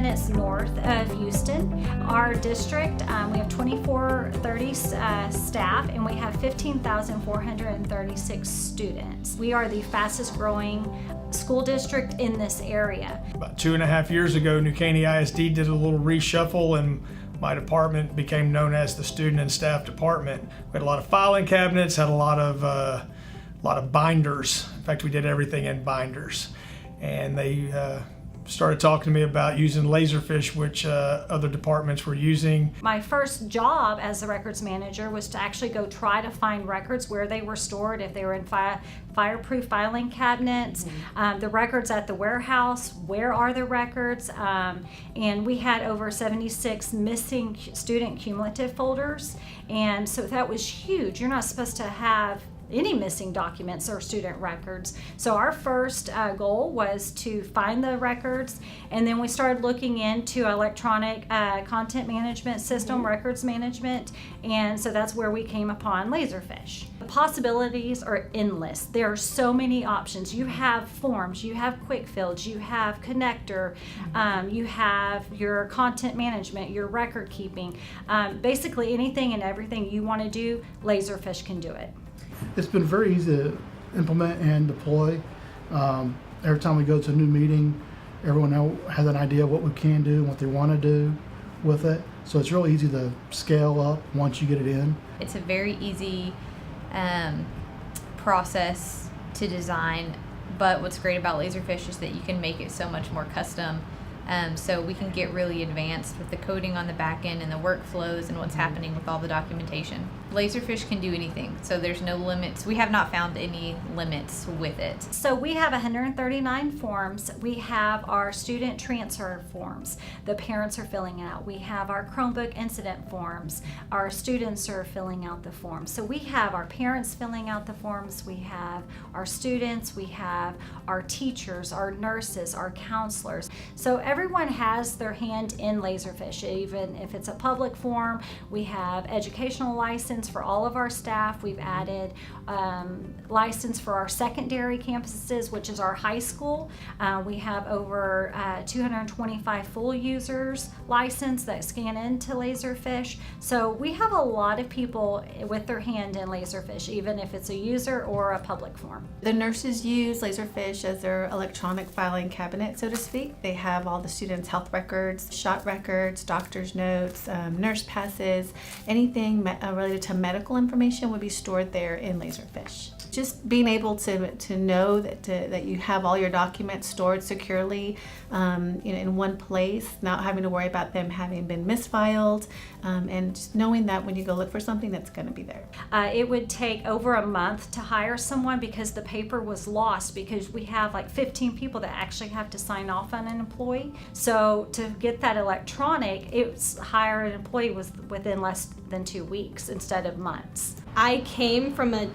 minutes north of Houston. Our district, we have 2430 staff, and we have 15,436 students. We are the fastest growing school district in this area. About 2.5 years ago, Caney ISD did a little reshuffle, and my department became known as the Student and Staff Department. We had a lot of filing cabinets, had a lot of binders. In fact, we did everything in binders. And they started talking to me about using Laserfiche, which other departments were using. My first job as the records manager was to actually go try to find records where they were stored, if they were in fireproof filing cabinets, the records at the warehouse, where are the records, and we had over 76 missing student cumulative folders, and so that was huge. You're not supposed to have any missing documents or student records. So our first goal was to find the records, and then we started looking into electronic content management system, records management, and so that's where we came upon Laserfiche. The possibilities are endless. There are so many options. You have forms, you have quick fields, you have connector, you have your content management, your record keeping. Basically anything and everything you want to do, Laserfiche can do it. It's been very easy to implement and deploy. Every time we go to a new meeting, everyone has an idea of what we can do and what they want to do with it. So it's really easy to scale up once you get it in. It's a very easy process to design, but what's great about Laserfiche is that you can make it so much more custom. So we can get really advanced with the coding on the back end and the workflows and what's happening with all the documentation. Laserfiche can do anything, so there's no limits. We have not found any limits with it. So we have 139 forms. We have our student transfer forms. The parents are filling out. We have our Chromebook incident forms. Our students are filling out the forms. So we have our parents filling out the forms. We have our students. We have our teachers, our nurses, our counselors. So everyone has their hand in Laserfiche, even if it's a public form. We have educational license for all of our staff. We've added license for our secondary campuses, which is our high school. We have over 225 full users licensed that scan into Laserfiche. So we have a lot of people with their hand in Laserfiche, even if it's a user or a public form. The nurses use Laserfiche as their electronic filing cabinet, so to speak. They have all the students' health records, shot records, doctor's notes, nurse passes, anything related to medical information would be stored there in Laserfiche. Just being able to know that you have all your documents stored securely in one place, not having to worry about them having been misfiled, and just knowing that when you go look for something, that's going to be there. It would take over a month to hire someone because the paper was lost, because we have like 15 people that actually have to sign off on an employee. So to get that electronic, hire an employee was within less than 2 weeks instead of months. I came from a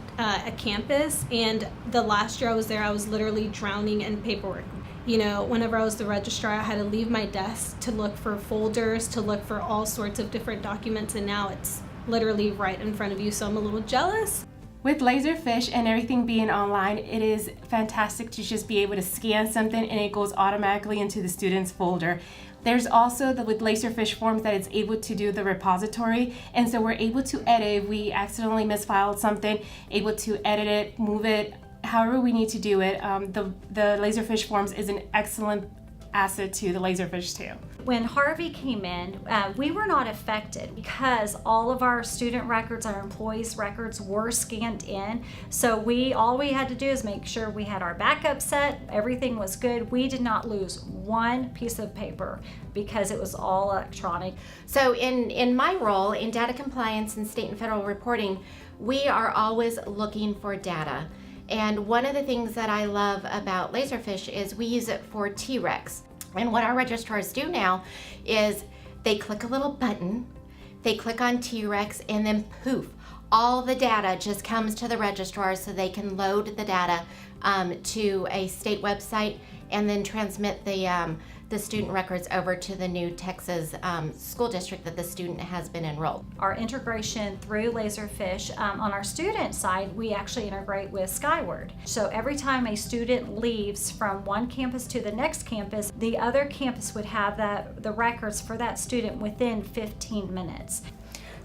campus, and the last year I was there, I was literally drowning in paperwork. You know, whenever I was the registrar, I had to leave my desk to look for folders, to look for all sorts of different documents, and now it's literally right in front of you, so I'm a little jealous. With Laserfiche and everything being online, it is fantastic to just be able to scan something and it goes automatically into the student's folder. There's also with Laserfiche forms that it's able to do the repository, and so we're able to edit if we accidentally misfiled something, able to edit it, move it, however we need to do it. The Laserfiche forms is an excellent asset to the Laserfiche too. When Harvey came in, we were not affected because all of our student records, our employees' records were scanned in. So all we had to do is make sure we had our backup set, everything was good. We did not lose one piece of paper because it was all electronic. So in my role in data compliance and state and federal reporting, we are always looking for data. And one of the things that I love about Laserfiche is we use it for TRECs. And what our registrars do now is they click a little button, they click on TRECs, and then poof, all the data just comes to the registrar so they can load the data to a state website and then transmit the the student records over to the new Texas school district that the student has been enrolled. Our integration through Laserfiche, on our student side, we actually integrate with Skyward. So every time a student leaves from one campus to the next campus, the other campus would have the records for that student within 15 minutes.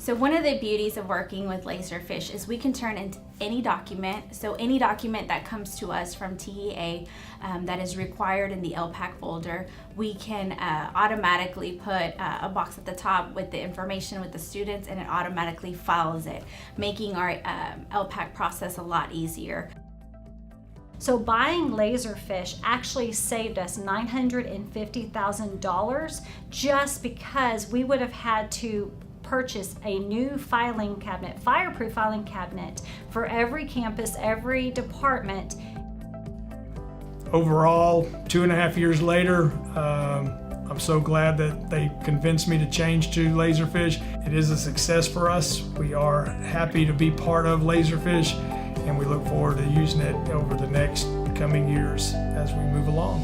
So one of the beauties of working with Laserfiche is we can turn into any document. So any document that comes to us from TEA that is required in the LPAC folder, we can automatically put a box at the top with the information with the students, and it automatically files it, making our LPAC process a lot easier. So buying Laserfiche actually saved us $950,000 just because we would have had to purchase a new filing cabinet, fireproof filing cabinet for every campus, every department. Overall, 2.5 years later, I'm so glad that they convinced me to change to Laserfiche. It is a success for us. We are happy to be part of Laserfiche, and we look forward to using it over the next coming years as we move along.